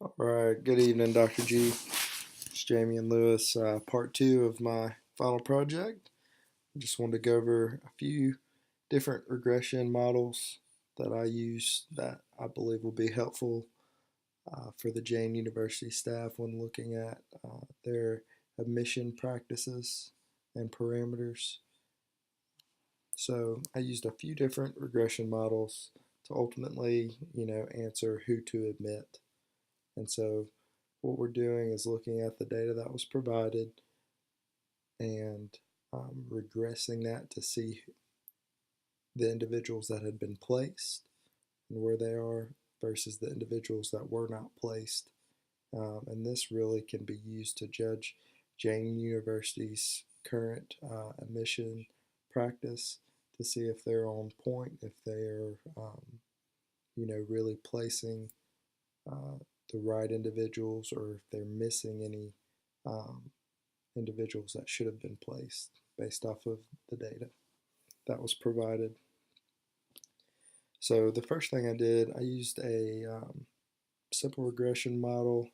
All right, good evening, Dr. G. It's Jamion Lewis, part two of my final project. I just wanted to go over a few different regression models that I use that I believe will be helpful for the Jane University staff when looking at their admission practices and parameters. So I used a few different regression models to ultimately, answer who to admit. And so what we're doing is looking at the data that was provided and regressing that to see the individuals that had been placed and where they are versus the individuals that were not placed. And this really can be used to judge Jane University's current admission practice to see if they're on point, if they're, really placing uh, the right individuals or if they're missing any um, individuals that should have been placed based off of the data that was provided. So the first thing I did, I used a simple regression model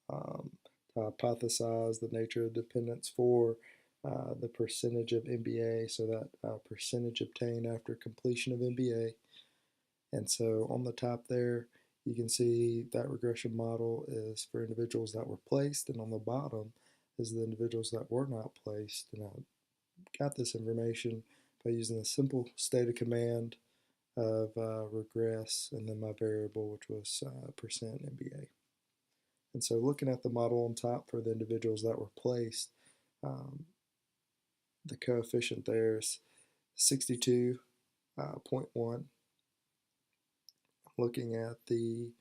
to hypothesize the nature of dependence for the percentage of MBA, so that percentage obtained after completion of MBA. And so on the top there, you can see that regression model is for individuals that were placed, and on the bottom is the individuals that were not placed. And I got this information by using the simple stated command of regress and then my variable, which was percent MBA. And so looking at the model on top for the individuals that were placed, um, the coefficient there is 62.1. Looking at the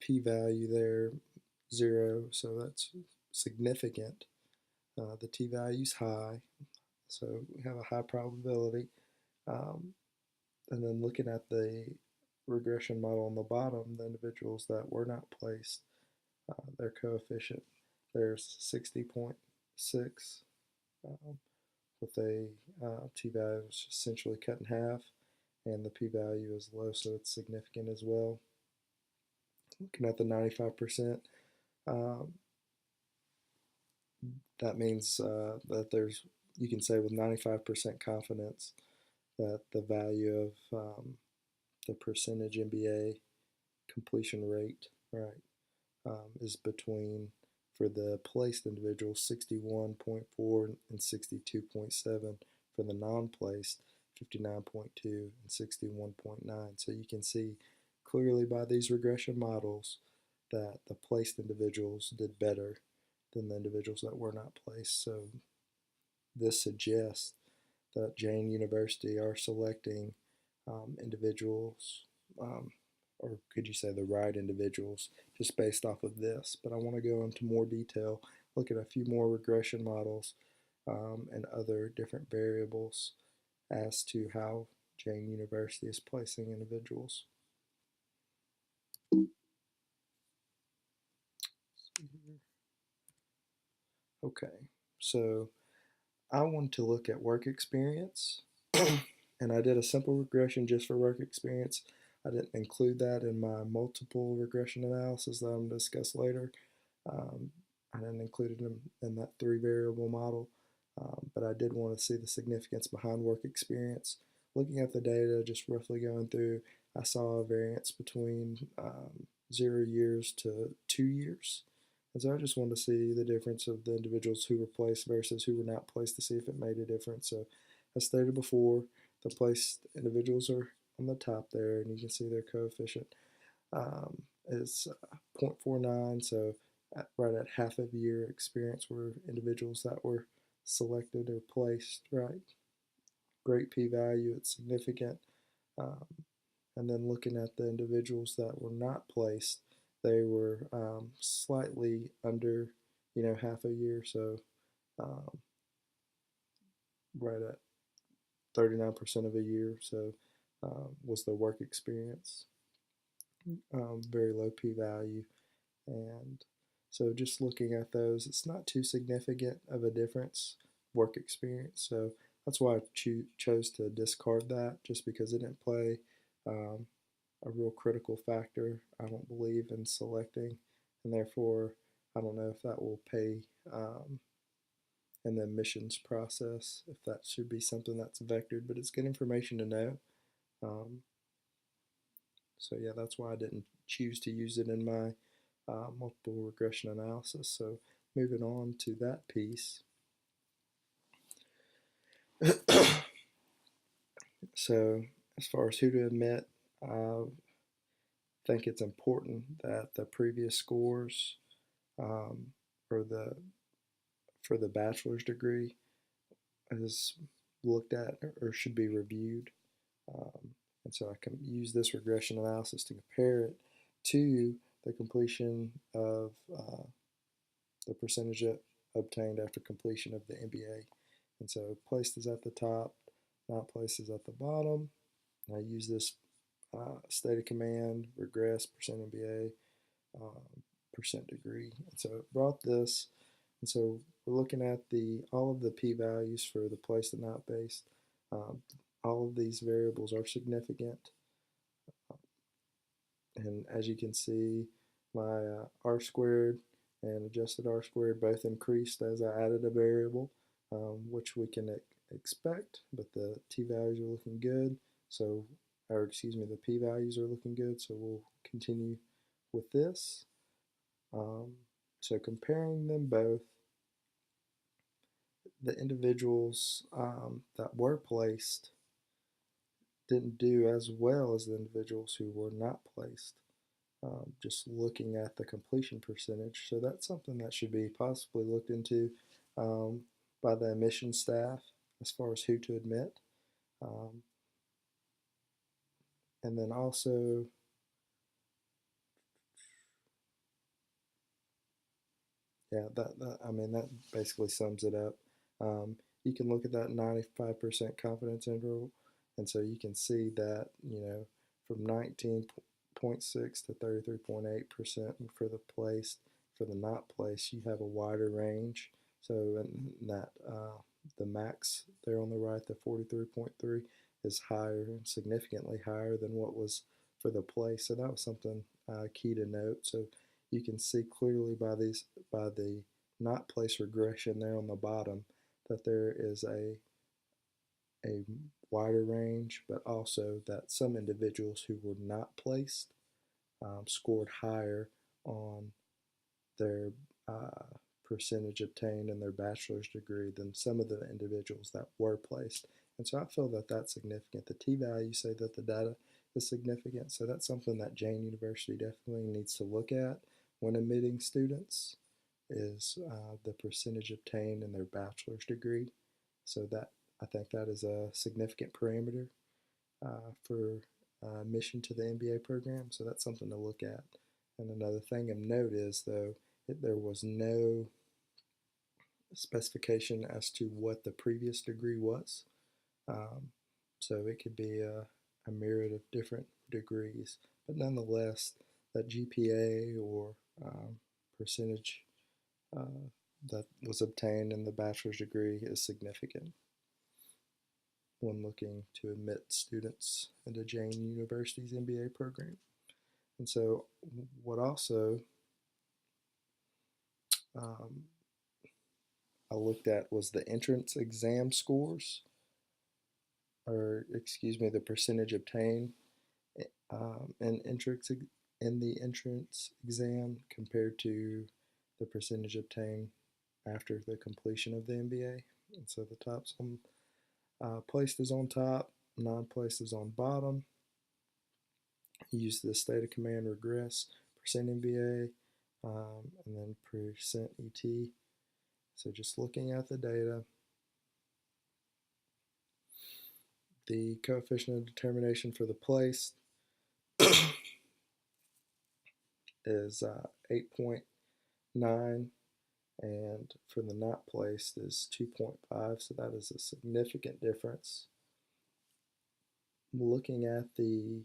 p-value there, 0, so that's significant. The t-value is high, so we have a high probability. And then looking at the regression model on the bottom, the individuals that were not placed, their coefficient, there's 60.6 with a t-value essentially cut in half, and the p-value is low, so it's significant as well. Looking at the 95%, that means that you can say with 95% confidence that the value of the percentage MBA completion rate, right, is between, for the placed individuals, 61.4 and 62.7. For the non-placed, 59.2 and 61.9. So you can see clearly by these regression models that the placed individuals did better than the individuals that were not placed. So this suggests that Jane University are selecting individuals, or could you say the right individuals, just based off of this. But I want to go into more detail, look at a few more regression models and other different variables as to how Jane University is placing individuals. Okay, so I wanted to look at work experience, and I did a simple regression just for work experience. I didn't include that in my multiple regression analysis that I'm going to discuss later. I didn't include it in that 3-variable model, but I did want to see the significance behind work experience. Looking at the data, just roughly going through, I saw a variance between 0 years to 2 years. And so I just wanted to see the difference of the individuals who were placed versus who were not placed to see if it made a difference. So as stated before, the placed individuals are on the top there, and you can see their coefficient is 0.49, so right at half of year experience were individuals that were selected or placed, right? Great p-value, it's significant. Um, and then looking at the individuals that were not placed, they were slightly under, half a year, so um, right at 39% of a year, so was their work experience. Very low p-value, and so just looking at those, it's not too significant of a difference, work experience, so that's why I chose to discard that, just because it didn't play a real critical factor. I don't believe in selecting, and therefore I don't know if that will pay in the admissions process, if that should be something that's vectored, but it's good information to know. Um, so yeah, that's why I didn't choose to use it in my multiple regression analysis. So moving on to that piece. So as far as who to admit, I think it's important that the previous scores um, for the bachelor's degree is looked at or should be reviewed. Um, and so I can use this regression analysis to compare it to the completion of the percentage obtained after completion of the MBA. And so placed is at the top, not placed is at the bottom. And I use this state of command, regress, percent MBA, percent degree. And so it brought this. And so we're looking at all of the p-values for the placed and not based. All of these variables are significant. And as you can see, my r squared and adjusted r squared both increased as I added a variable, which we can expect, but the t-values are looking good. So, or excuse me, the p-values are looking good, so we'll continue with this. So comparing them both, the individuals that were placed didn't do as well as the individuals who were not placed. Just looking at the completion percentage. So that's something that should be possibly looked into um, by the admission staff as far as who to admit. Um, and then also, yeah, I mean, that basically sums it up. You can look at that 95% confidence interval, and so you can see that, from 19.6 to 33.8% for the placed. For the not placed, you have a wider range. So in that the max there on the right, the 43.3, is higher, significantly higher than what was for the place. So that was something key to note. So you can see clearly by the not place regression there on the bottom that there is a wider range, but also that some individuals who were not placed scored higher on their percentage obtained in their bachelor's degree than some of the individuals that were placed. And so I feel that that's significant. The t-values say that the data is significant, so that's something that Jane University definitely needs to look at when admitting students, is the percentage obtained in their bachelor's degree. So that, I think that is a significant parameter for admission to the MBA program. So that's something to look at. And another thing of note is, though, there was no specification as to what the previous degree was. Um, so it could be a myriad of different degrees, but nonetheless, that GPA or percentage that was obtained in the bachelor's degree is significant when looking to admit students into Jane University's MBA program. And so, what also um, I looked at was the entrance exam scores, or excuse me, the percentage obtained in the entrance exam compared to the percentage obtained after the completion of the MBA. And so the top's on placed is on top, non-placed is on bottom. Use the state of command regress, percent MBA, and then percent ET. So just looking at the data, the coefficient of determination for the placed is 8.9, and for the not placed is 2.5, so that is a significant difference. Looking at the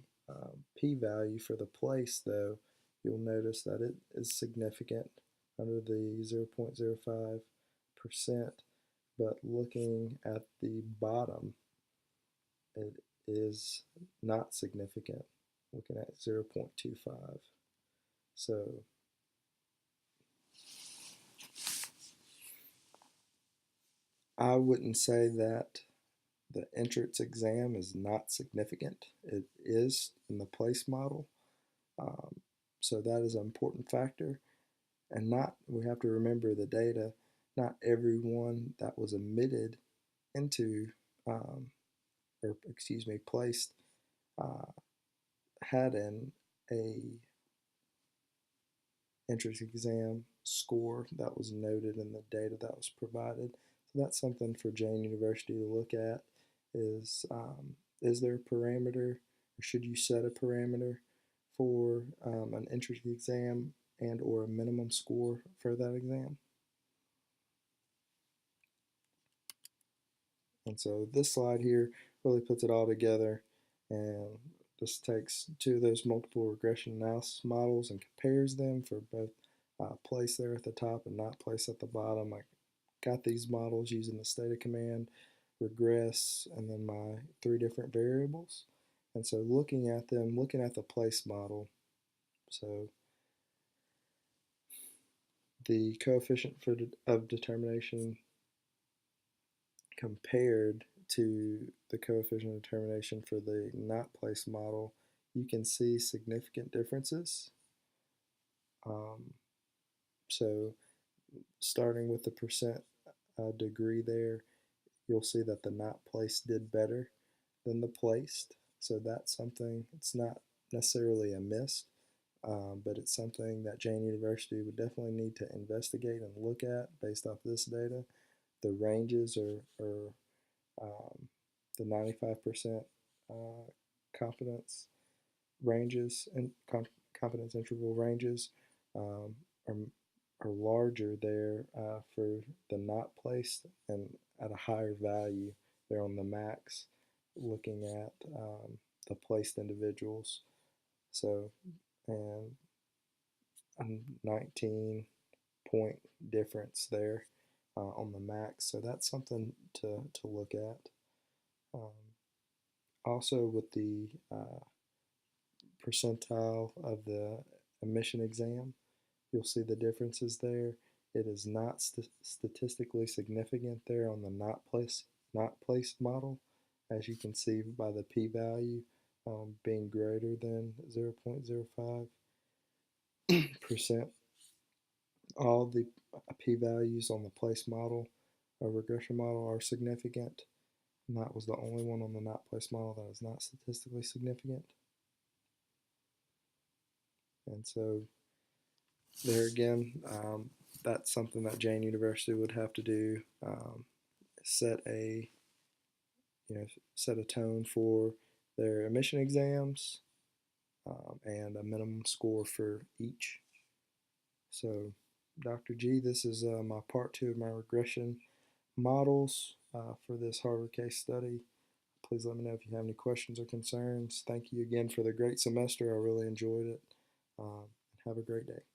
p-value for the place, though, you'll notice that it is significant under the 0.05%, but looking at the bottom, it is not significant. looking at 0.25. So I wouldn't say that the entrance exam is not significant. It is in the place model. Um, so that is an important factor. And not, we have to remember the data, not everyone that was admitted into, um, or excuse me, placed, uh, had a entrance exam score that was noted in the data that was provided. So that's something for Jane University to look at is there a parameter or should you set a parameter for an entrance exam and or a minimum score for that exam? And so this slide here really puts it all together and just takes two of those multiple regression analysis models and compares them for both place there at the top and not place at the bottom. I got these models using the stata command, regress, and then my three different variables. And so looking at them, looking at the place model, so the coefficient of determination compared to the coefficient of determination for the not place model, you can see significant differences. So starting with the percent degree there, you'll see that the not placed did better than the placed. So that's something, it's not necessarily a miss, but it's something that Jane University would definitely need to investigate and look at based off this data. The ranges are the 95% confidence ranges and confidence interval ranges um, are, are larger there for the not placed and at a higher value there on the max looking at the placed individuals. So, and a 19-point difference there on the max. So that's something to look at. Also with the percentile of the admission exam, you'll see the differences there. It is not statistically significant there on the not placed model, as you can see by the p-value being greater than 0.05%. All the p-values on the place model or regression model are significant, and that was the only one on the not place model that is not statistically significant. And so there again, that's something that Jane University would have to do. Set a set a tone for their admission exams and a minimum score for each. So, Dr. G, this is my part two of my regression models for this Harvard case study. Please let me know if you have any questions or concerns. Thank you again for the great semester. I really enjoyed it. Have a great day.